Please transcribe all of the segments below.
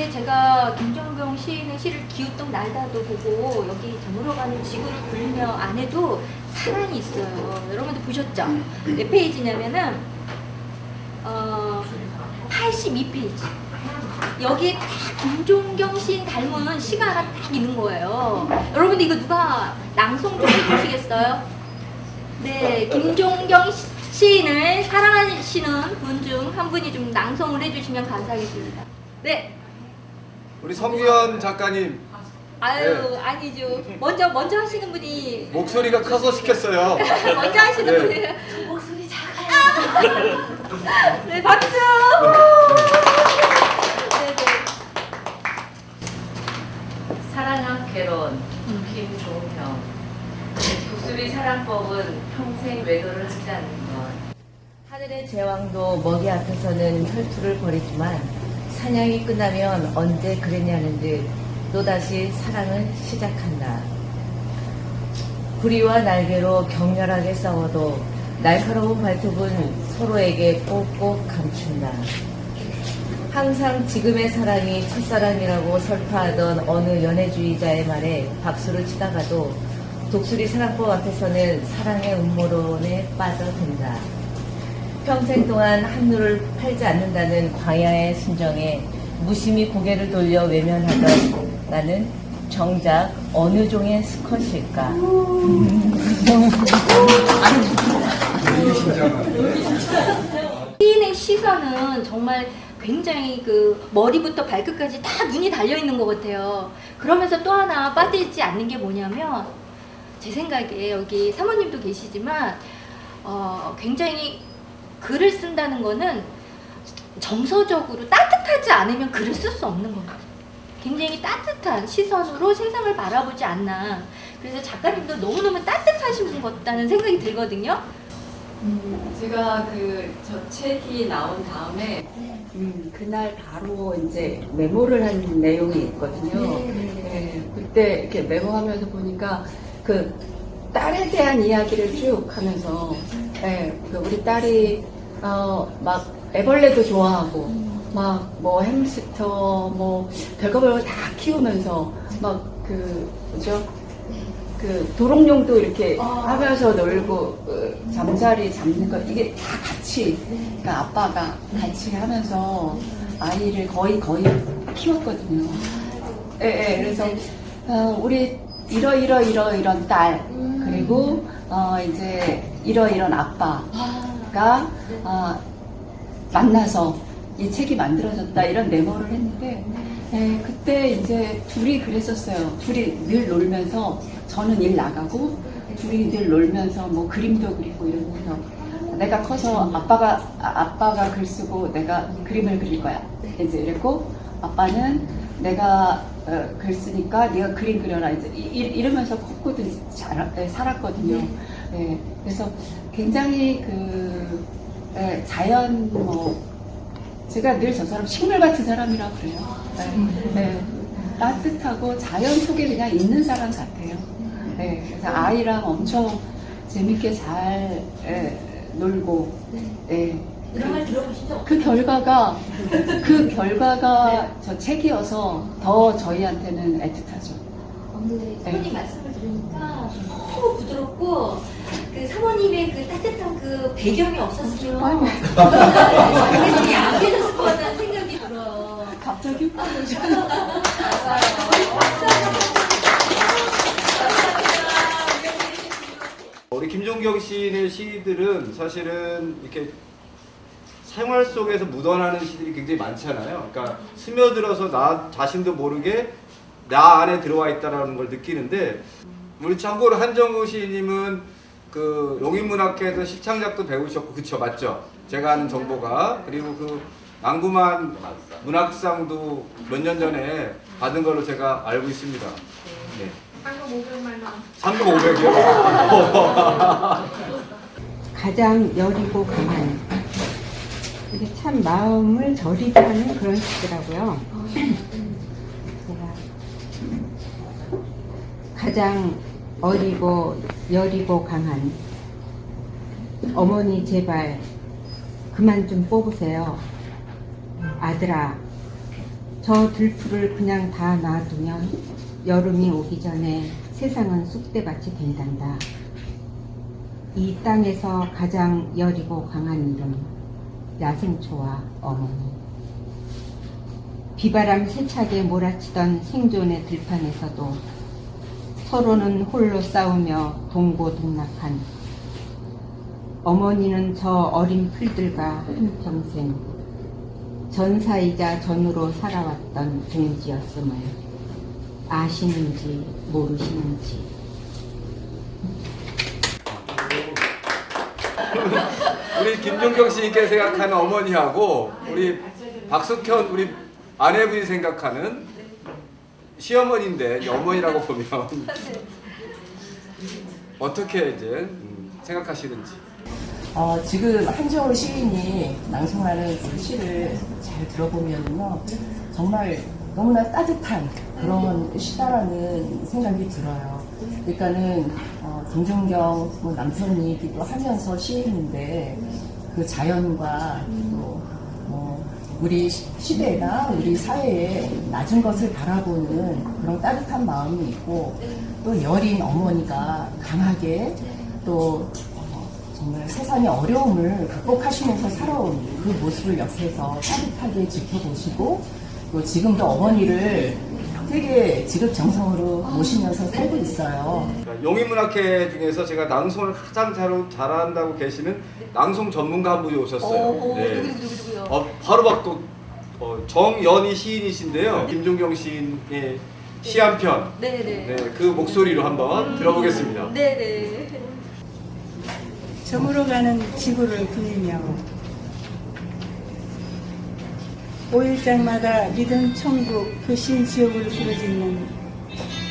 근데 제가 김종경 시인의 시를 기웃동 날다도 보고 여기 저물어가는 지구를 굴리며 안에도 사랑이 있어요. 여러분들 보셨죠? 몇 페이지냐면은 82페이지. 여기에 딱 김종경 시인 닮은 시가 하나 딱 있는 거예요. 여러분들 이거 누가 낭송 좀 해주시겠어요? 네, 김종경 시인을 사랑하시는 분 중 한 분이 좀 낭송을 해주시면 감사하겠습니다. 네. 우리 성규현 작가님. 아유, 네. 아니죠. 먼저 하시는 분이 목소리가 커서 시켰어요. 먼저 하시는 네. 분이 목소리 작아요. 네, 박수. 네네. 사랑한 괴로운 김종형. 독수리 사랑법은 평생 외도를 하지 않는 것. 하늘의 제왕도 먹이 앞에서는 혈투를 벌이지만 사냥이 끝나면 언제 그랬냐는 듯 또다시 사랑을 시작한다. 부리와 날개로 격렬하게 싸워도 날카로운 발톱은 서로에게 꼭꼭 감춘다. 항상 지금의 사랑이 첫사랑이라고 설파하던 어느 연애주의자의 말에 박수를 치다가도 독수리 사랑법 앞에서는 사랑의 음모론에 빠져든다. 평생 동안 한눈을 팔지 않는다는 광야의 순정에 무심히 고개를 돌려 외면하던 나는 정작 어느 종의 수컷일까? 시인의 시선은 정말 굉장히 그 머리부터 발끝까지 다 눈이 달려 있는 것 같아요. 그러면서 또 하나 빠지지 않는 게 뭐냐면 제 생각에 여기 사모님도 계시지만 굉장히 글을 쓴다는 거는 정서적으로 따뜻하지 않으면 글을 쓸 수 없는 것 같아요. 굉장히 따뜻한 시선으로 세상을 바라보지 않나. 그래서 작가님도 너무너무 따뜻하신 분 같다는 생각이 들거든요. 제가 저 책이 나온 다음에 그날 바로 이제 메모를 한 내용이 있거든요. 네, 그때 이렇게 메모하면서 보니까 그 딸에 대한 이야기를 쭉 하면서 우리 딸이 막 애벌레도 좋아하고 막 뭐 햄스터 뭐 별거 다 키우면서 막 뭐죠? 도롱뇽도 이렇게 하면서 놀고 잠자리 잡는 거 이게 다 같이 그러니까 아빠가 같이 하면서 아이를 거의 키웠거든요. 그래서 우리 이런 딸 그리고 이제 이런 아빠가 만나서 이 책이 만들어졌다 이런 메모를 했는데 그때 이제 둘이 그랬었어요. 둘이 늘 놀면서 저는 일 나가고 둘이 늘 놀면서 뭐 그림도 그리고 이러면서 내가 커서 아빠가 글 쓰고 내가 그림을 그릴 거야. 이제 이랬고 아빠는 내가 글 쓰니까 네가 그림 그려라 이제 이러면서 컸거든 살았거든요. 그래서 굉장히 자연 제가 늘 저 사람 식물 같은 사람이라고 그래요. 따뜻하고 자연 속에 그냥 있는 사람 같아요. 그래서 아이랑 엄청 재밌게 잘 놀고, 이런 말 들어보시죠? 그 결과가 저 책이어서 더 저희한테는 애틋하죠. 오늘 사모님 말씀을 들으니까 너무 부드럽고 그 사모님의 그 따뜻한 그 배경이 없었으면 굉장히 약해졌을 것 같다는 생각이 들어요. 갑자기 우리 김종경 시인의 시들은 사실은 이렇게 생활 속에서 묻어나는 시들이 굉장히 많잖아요. 그러니까 스며들어서 나 자신도 모르게 나 안에 들어와 있다는 걸 느끼는데 우리 참고로 한정우 시인님은 그 용인문학회에서 시창작도 배우셨고 그쵸 맞죠? 제가 아는 정보가 그리고 그 낭구만 문학상도 몇 년 전에 받은 걸로 제가 알고 있습니다. 네. 상금 500만 원. 상금 500이요? 가장 여리고 강한 이게 참 마음을 저리게 하는 그런 시더라고요. 제가 가장 어리고 여리고 강한 어머니 제발 그만 좀 뽑으세요. 아들아 저 들풀을 그냥 다 놔두면 여름이 오기 전에 세상은 쑥대밭이 된단다. 이 땅에서 가장 여리고 강한 이름, 야생초와 어머니. 비바람 세차게 몰아치던 생존의 들판에서도 서로는 홀로 싸우며 동고동락한 어머니는 저 어린 풀들과 한평생 전사이자 전우로 살아왔던 동지였음을 아시는지 모르시는지. 우리 김종경 씨께 생각하는 어머니하고 우리 박숙현 우리 아내분이 생각하는 시어머니인데 이제 어머니라고 보면 어떻게 이제 생각하시는지. 지금 한정우 시인이 낭송하는 그 시를 잘 들어보면요, 정말 너무나 따뜻한 그런 시다라는 생각이 들어요. 그러니까는 김종경 뭐 남편이기도 하면서 시인인데 그 자연과 또 우리 시대나 우리 사회의 낮은 것을 바라보는 그런 따뜻한 마음이 있고, 또 여린 어머니가 강하게 또 정말 세상의 어려움을 극복하시면서 살아온 그 모습을 옆에서 따뜻하게 지켜보시고, 또 지금도 어머니를 되게 지극정성으로 모시면서 살고 있어요. 용인문학회 중에서 제가 낭송을 가장 잘한다고 계시는 낭송 전문가 한 분이 오셨어요. 네. 누구요? 바로 또 정연희 시인이신데요. 김종경 시인의 시 한 편. 네네. 네, 그 목소리로 한번 들어보겠습니다. 네네. 저물어가는 지구를 그리며 5일장마다 믿음 천국 교신 지옥을 부르짖는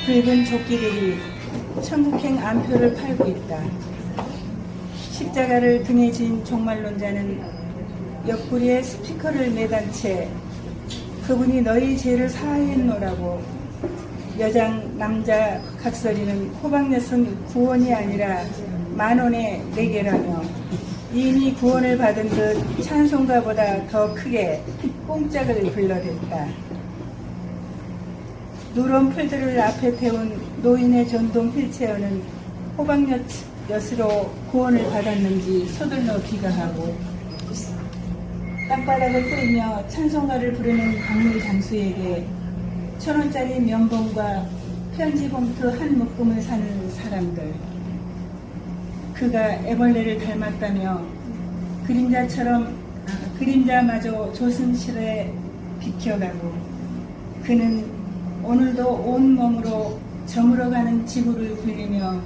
붉은 조끼들이 천국행 암표를 팔고 있다. 십자가를 등에 진 종말론자는 옆구리에 스피커를 매단 채 그분이 너희 죄를 사하였노라고 여장 남자 각설이는 호박엿은 구원이 아니라 10,000원에 4개라며 이미 구원을 받은 듯 찬송가보다 더 크게 뽕짝을 불러댔다. 누런 풀들을 앞에 태운 노인의 전동 휠체어는 호박엿으로 구원을 받았는지 서둘러 귀가하고, 땅바닥을 끌며 찬송가를 부르는 박물 장수에게 1,000원짜리 면봉과 편지 봉투 한 묶음을 사는 사람들. 그가 애벌레를 닮았다며 그림자마저 조승실에 비켜가고, 그는 오늘도 온몸으로 저물어가는 지구를 굴리며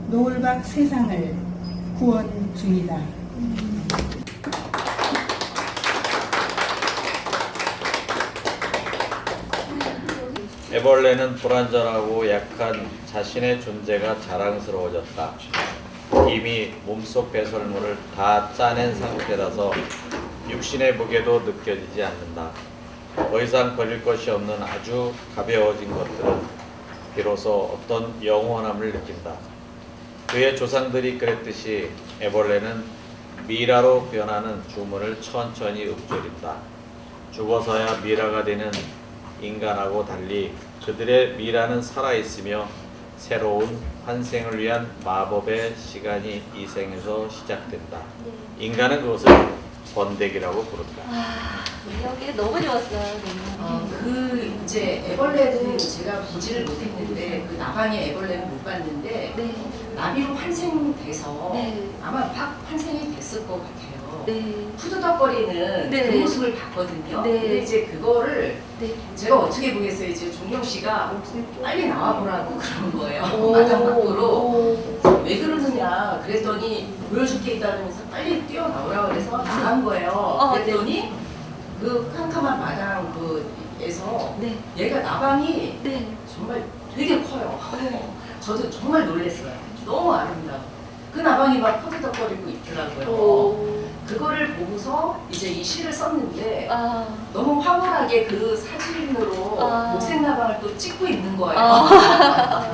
노을박 세상을 구원 중이다. 애벌레는 불완전하고 약한 자신의 존재가 자랑스러워졌다. 이미 몸속 배설물을 다 짜낸 상태라서 육신의 무게도 느껴지지 않는다. 더 이상 버릴 것이 없는 아주 가벼워진 것들은 비로소 어떤 영원함을 느낀다. 그의 조상들이 그랬듯이 애벌레는 미라로 변하는 주문을 천천히 읊조린다. 죽어서야 미라가 되는 인간하고 달리 그들의 미라는 살아있으며 새로운 환생을 위한 마법의 시간이 이 생에서 시작된다. 인간은 그것을 번데기라고 부른다. 여기 너무 좋았어요. 너무. 그 이제 애벌레는 제가 보지를 못했는데, 그 나방의 애벌레는 못 봤는데, 네. 나비로 환생돼서 네. 아마 막 환생이 됐을 것 같아요. 네. 푸드덕거리는 네. 그 모습을 봤거든요. 네. 근데 이제 그거를 네. 제가 어떻게 보겠어요? 이제 종경 씨가 빨리 나와보라고 그런 거예요. 오. 마당 밖으로. 오. 왜 그러느냐 그랬더니 보여줄 게 있다면서 빨리 뛰어나오라고 그래서 나간 거예요. 그랬더니 그 캄캄한 마당 그에서 네. 얘가 나방이 네. 정말 되게 커요. 저도 정말 놀랐어요. 너무 아름다워. 그 나방이 막 퍼드덕거리고 있더라고요. 오. 그거를 보고서 이제 이 시를 썼는데 아. 너무 황홀하게 그 사진으로 아. 목색 나방을 또 찍고 있는 거예요. 아.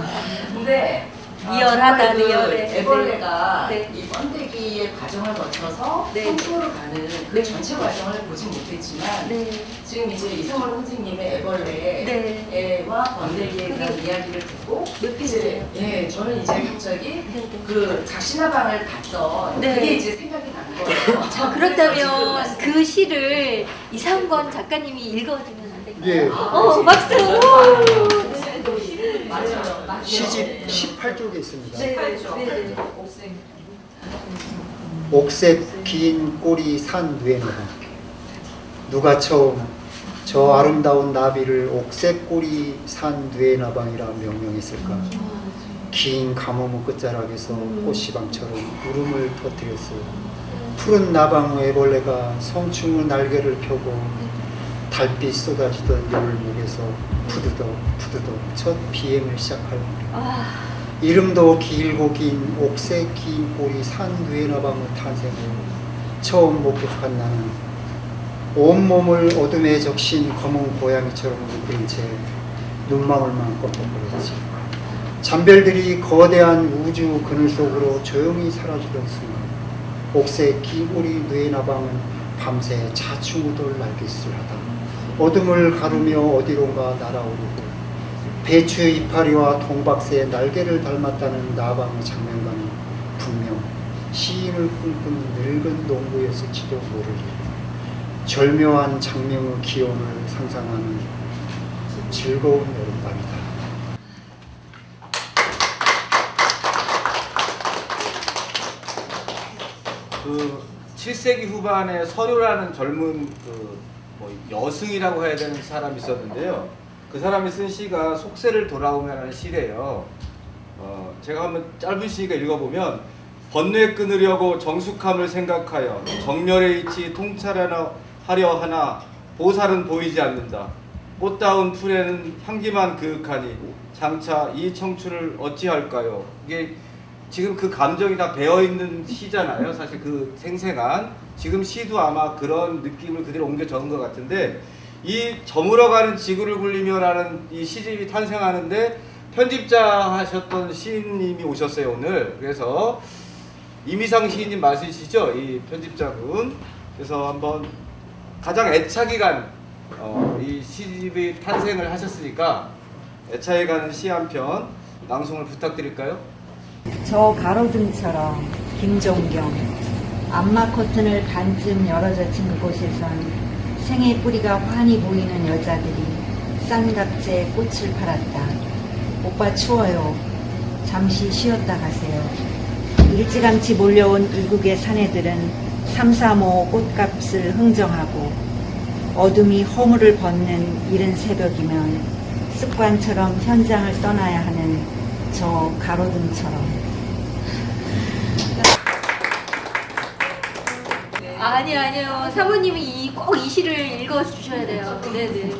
근데 리얼하다, 정말 그 리얼해. 애벌레가 네. 이 번데기의 과정을 거쳐서 네. 성충으로 가는 그 네. 전체 과정을 보진 못했지만 네. 지금 이제 이성원 선생님의 네. 애벌레와 번데기에 대한 이야기를 듣고 몇 이제 페이지예요? 저는 이제 갑자기 네. 그 작신화방을 봤던 네. 그게 이제 생각이 난 거예요. 자, 그래서 그렇다면 지금 그 시를 이상권 작가님이 읽어주면 안 될까요? 예. 박수! 맞아요. 시집 18쪽에 있습니다. 네, 네. 옥색 긴 꼬리 산 뇌나방. 누가 처음 저 아름다운 나비를 옥색 꼬리 산 뇌나방이라 명명했을까? 긴 가뭄 끝자락에서 꽃시방처럼 울음을 터뜨렸어요. 푸른 나방 애벌레가 성충의 날개를 펴고 달빛 쏟아지던 열목에서 푸드덕 첫 비행을 시작할 무렵 이름도 길고 긴 옥색 긴 꼬리 산 뇌나방의 탄생을 처음 목격한 나는 온몸을 어둠에 적신 검은 고양이처럼 웅크린 채 눈망울만 꺾어버렸지. 잠별들이 거대한 우주 그늘 속으로 조용히 사라지던 순간 옥색 긴 꼬리 뇌나방은 밤새 자충우돌 날갯짓을 하다 어둠을 가르며 어디론가 날아오르고 배추의 이파리와 동박새의 날개를 닮았다는 나방의 장면과는 분명 시인을 꿈꾸는 늙은 농부였을지도 모르리. 절묘한 장명의 기온을 상상하는 즐거운 여름밤이다. 그 7세기 후반에 서류라는 젊은 뭐 여승이라고 해야 되는 사람이 있었는데요. 그 사람이 쓴 시가 속세를 돌아오면라는 시래요. 제가 한번 짧은 시가 읽어보면 번뇌 끊으려고 정숙함을 생각하여 정렬의 이치 통찰하려 하나 보살은 보이지 않는다. 꽃다운 풀에는 향기만 그윽하니 장차 이 청춘을 어찌할까요? 이게 지금 그 감정이 다 배어있는 시잖아요. 사실 그 생생한 지금 시도 아마 그런 느낌을 그대로 옮겨 적은 것 같은데 이 저물어가는 지구를 굴리며라는 이 시집이 탄생하는데 편집자 하셨던 시인님이 오셨어요 오늘. 그래서 이미상 시인님 맞으시죠? 이 편집자분. 그래서 한번 가장 애착이 간 이 시집이 탄생을 하셨으니까 애착이 가는 시 한 편 낭송을 부탁드릴까요? 저 가로등처럼 김종경. 암막 커튼을 반쯤 열어젖힌 그곳에선 생의 뿌리가 환히 보이는 여자들이 싼갑제 꽃을 팔았다. 오빠 추워요. 잠시 쉬었다 가세요. 일찌감치 몰려온 이국의 사내들은 335 꽃값을 흥정하고 어둠이 허물을 벗는 이른 새벽이면 습관처럼 현장을 떠나야 하는 저 가로등처럼. 아니요. 사모님이 꼭 이 시를 읽어주셔야 돼요. 네네.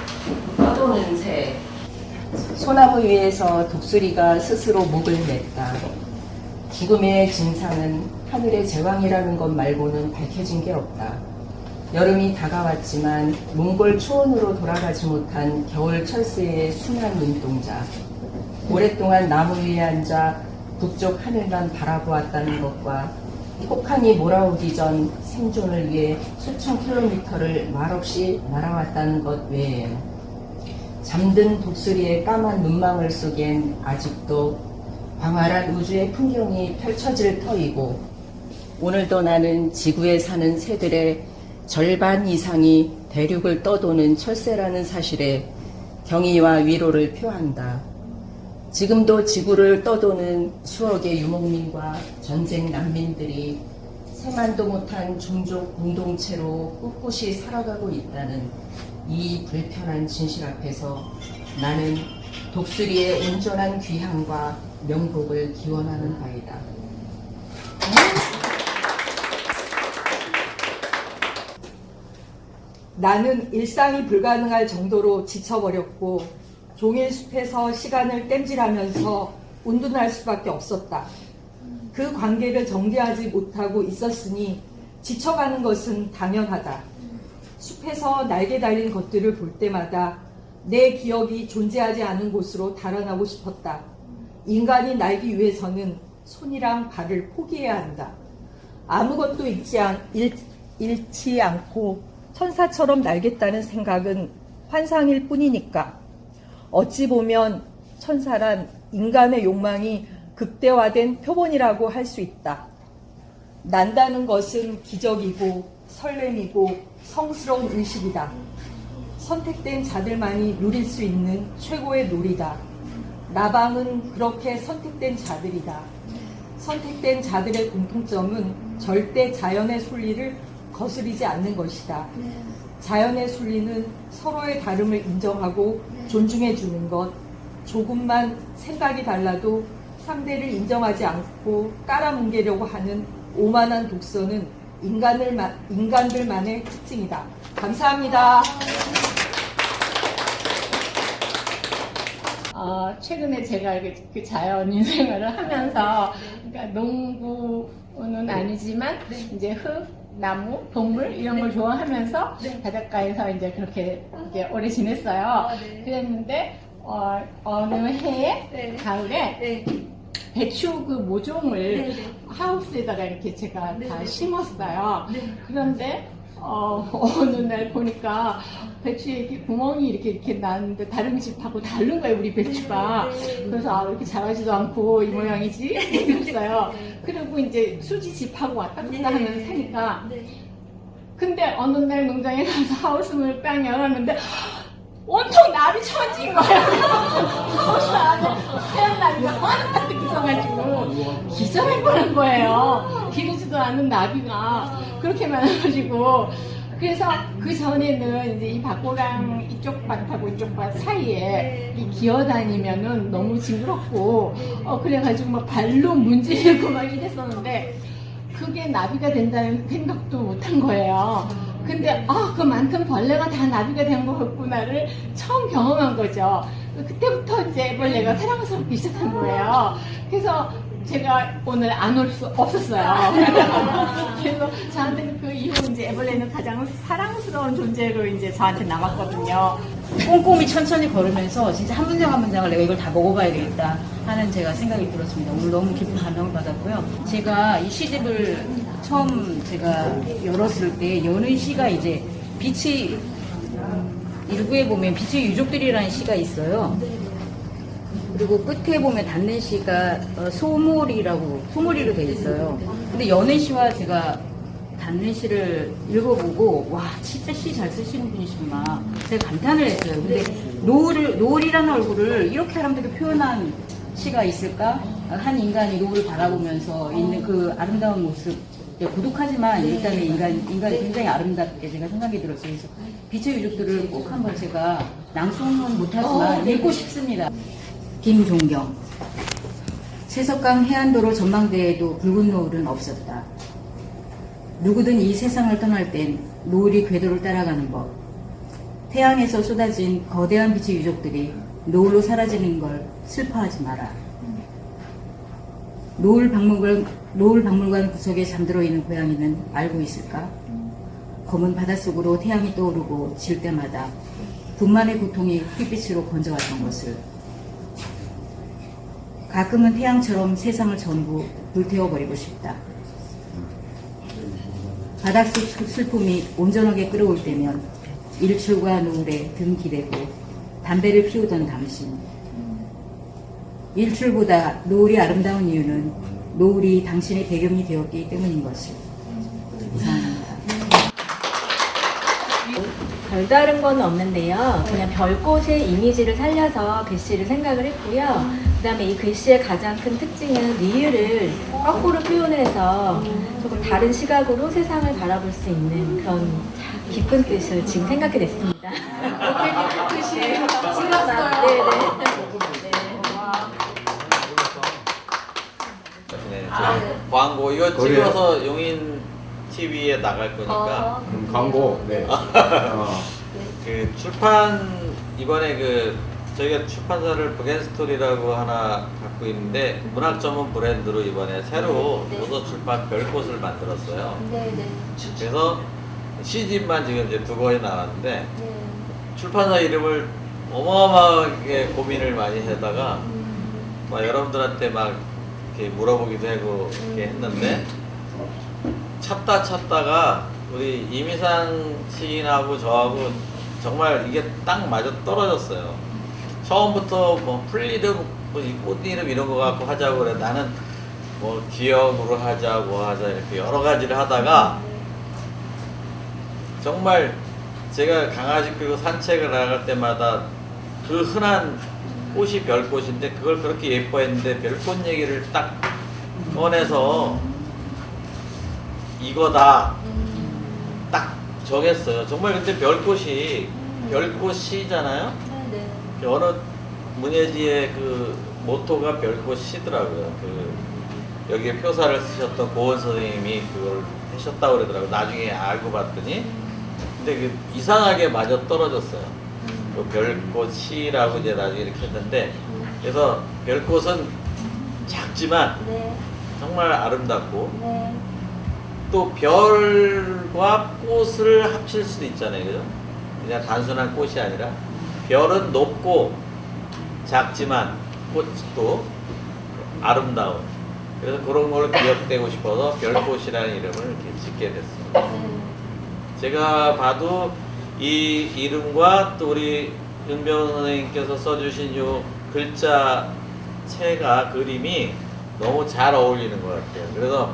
떠도는 새. 소나무 위에서 독수리가 스스로 목을 냈다. 죽음의 진상은 하늘의 제왕이라는 것 말고는 밝혀진 게 없다. 여름이 다가왔지만 몽골 초원으로 돌아가지 못한 겨울 철새의 순한 눈동자. 오랫동안 나무 위에 앉아 북쪽 하늘만 바라보았다는 것과 폭탄이 몰아오기 전 생존을 위해 수천 킬로미터를 말없이 날아왔다는 것 외에는 잠든 독수리의 까만 눈망울 속엔 아직도 광활한 우주의 풍경이 펼쳐질 터이고 오늘도 나는 지구에 사는 새들의 절반 이상이 대륙을 떠도는 철새라는 사실에 경의와 위로를 표한다. 지금도 지구를 떠도는 수억의 유목민과 전쟁 난민들이 생만도 못한 종족 공동체로 꿋꿋이 살아가고 있다는 이 불편한 진실 앞에서 나는 독수리의 온전한 귀향과 명복을 기원하는 바이다. 나는 일상이 불가능할 정도로 지쳐버렸고 종일 숲에서 시간을 땜질하면서 운둔할 수밖에 없었다. 그 관계를 정리하지 못하고 있었으니 지쳐가는 것은 당연하다. 숲에서 날개 달린 것들을 볼 때마다 내 기억이 존재하지 않은 곳으로 달아나고 싶었다. 인간이 날기 위해서는 손이랑 발을 포기해야 한다. 아무것도 잃지 않고 천사처럼 날겠다는 생각은 환상일 뿐이니까. 어찌 보면 천사란 인간의 욕망이 극대화된 표본이라고 할 수 있다. 난다는 것은 기적이고 설렘이고 성스러운 의식이다. 선택된 자들만이 누릴 수 있는 최고의 놀이다. 나방은 그렇게 선택된 자들이다. 선택된 자들의 공통점은 절대 자연의 순리를 거스르지 않는 것이다. 자연의 순리는 서로의 다름을 인정하고 존중해 주는 것, 조금만 생각이 달라도 상대를 인정하지 않고 깔아뭉개려고 하는 오만한 독서는 인간들만의 특징이다. 감사합니다. 최근에 제가 그 자연인 생활을 하면서, 그러니까 농부는 아니지만, 이제 흙, 나무, 동물, 이런 걸 좋아하면서 바닷가에서 이제 그렇게 이제 오래 지냈어요. 그랬는데, 어느 해에, 가을에, 배추 그 모종을 하우스에다가 이렇게 제가 다 심었어요. 그런데, 어느 날 보니까 배추에 이렇게 구멍이 이렇게 났는데 다른 집하고 다른 거예요, 우리 배추가. 그래서 이렇게 자라지도 않고 이 모양이지? 이랬어요. 그리고 이제 수지 집하고 왔다 갔다 하면서 사니까. 근데 어느 날 농장에 가서 하우스문을 빵 열었는데 온통 나비 천지인 거예요. 하우스 안에 하얀 나비가 하나같이 있어가지고 기절할 뻔한 거예요. 기르지도 않은 나비가 그렇게 많아가지고. 그래서 그 전에는 이제 이 밭고랑 이쪽 밭하고 이쪽 밭 사이에 기어다니면은 너무 징그럽고 그래가지고 막 발로 문지르고 막 이랬었는데 그게 나비가 된다는 생각도 못한 거예요. 근데 그 많던 벌레가 다 나비가 된 거였구나를 처음 경험한 거죠. 그때부터 이제 애벌레가 사랑스럽기 시작한 거예요. 그래서 제가 오늘 안 올 수 없었어요. 그래서 저한테는 그 이후 이제 애벌레는 가장 사랑스러운 존재로 이제 저한테 남았거든요. 꼼꼼히 천천히 걸으면서 진짜 한 문장 한 문장을 내가 이걸 다 먹어봐야 되겠다 하는 제가 생각이 들었습니다. 오늘 너무 깊은 감명을 받았고요. 제가 이 시집을 처음 제가 열었을 때 여는 시가 이제 빛이 일부에 보면 빛의 유족들이라는 시가 있어요. 그리고 끝에 보면 닫는 시가 소몰이로 돼 있어요. 근데 여는 시와 제가 닫는 시를 읽어보고 와 진짜 시 잘 쓰시는 분이시구나 제가 감탄을 했어요. 근데 노을이라는 얼굴을 이렇게 아름답게 표현한 시가 있을까? 한 인간이 노을을 바라보면서 있는 그 아름다운 모습, 고독하지만 일단은 인간이 굉장히 아름답게 제가 생각이 들었어요. 그래서 빛의 유족들을 꼭 한번 제가 낭송은 못하지만 읽고 싶습니다. 김종경. 세석강 해안도로 전망대에도 붉은 노을은 없었다. 누구든 이 세상을 떠날 땐 노을이 궤도를 따라가는 법. 태양에서 쏟아진 거대한 빛의 유족들이 노을로 사라지는 걸 슬퍼하지 마라. 노을 박물관 구석에 잠들어 있는 고양이는 알고 있을까? 검은 바닷속으로 태양이 떠오르고 질 때마다 분만의 고통이 휘빛으로 번져왔던 것을. 가끔은 태양처럼 세상을 전부 불태워버리고 싶다. 바닷속 슬픔이 온전하게 끓어올 때면 일출과 노을에 등 기대고 담배를 피우던 당신. 일출보다 노을이 아름다운 이유는 노을이 당신의 배경이 되었기 때문인 것을. 이상합니다. 별다른 건 없는데요. 그냥 별꽃의 이미지를 살려서 글씨를 생각을 했고요. 그 다음에 이 글씨의 가장 큰 특징은 리을을 거꾸로 표현을 해서 조금 다른 시각으로 세상을 바라볼 수 있는 그런 깊은 뜻을 지금 생각해 냈습니다. 깊은 뜻이에요. 신났어요. 네. 광고 이거 찍어서 용인 TV에 나갈 거니까. 광고. 네. 그 출판 이번에 저희가 출판사를 북앤스토리라고 하나 갖고 있는데 문학 전문 브랜드로 이번에 새로 도서 출판 별꽃을 만들었어요. 그래서 시집만 지금 이제 2권이 나왔는데 출판사 이름을 어마어마하게 고민을 많이 하다가 막 여러분들한테 막 이렇게 물어보기도 하고 이렇게 했는데 찾다가 우리 이미상 시인하고 저하고 정말 이게 딱 맞아 떨어졌어요. 처음부터 뭐 풀이름, 뭐 꽃이름 이런 거 갖고 하자고 그래. 나는 뭐 기억으로 하자, 뭐 하자 이렇게 여러 가지를 하다가 정말 제가 강아지 끌고 산책을 나갈 때마다 그 흔한 꽃이 별꽃인데 그걸 그렇게 예뻐했는데 별꽃 얘기를 딱 꺼내서 이거다 딱 정했어요. 정말 그때 별꽃이잖아요. 네. 어느 문예지의 그 모토가 별꽃이더라고요. 그 여기에 표사를 쓰셨던 고은 선생님이 그걸 하셨다고 그러더라고요. 나중에 알고 봤더니 근데 그 이상하게 맞아 떨어졌어요. 그 별꽃이라고 이제 나중에 이렇게 했는데 그래서 별꽃은 작지만 네. 정말 아름답고 네. 또 별과 꽃을 합칠 수도 있잖아요. 그죠? 그냥 단순한 꽃이 아니라 별은 높고 작지만 꽃도 아름다운 그래서 그런 걸 기억되고 싶어서 별꽃이라는 이름을 이렇게 짓게 됐습니다. 제가 봐도 이 이름과 또 우리 윤병훈 선생님께서 써주신 요 글자체가 그림이 너무 잘 어울리는 것 같아요. 그래서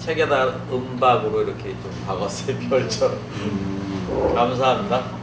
책에다 은박으로 이렇게 좀 박았어요. 별처럼. 감사합니다.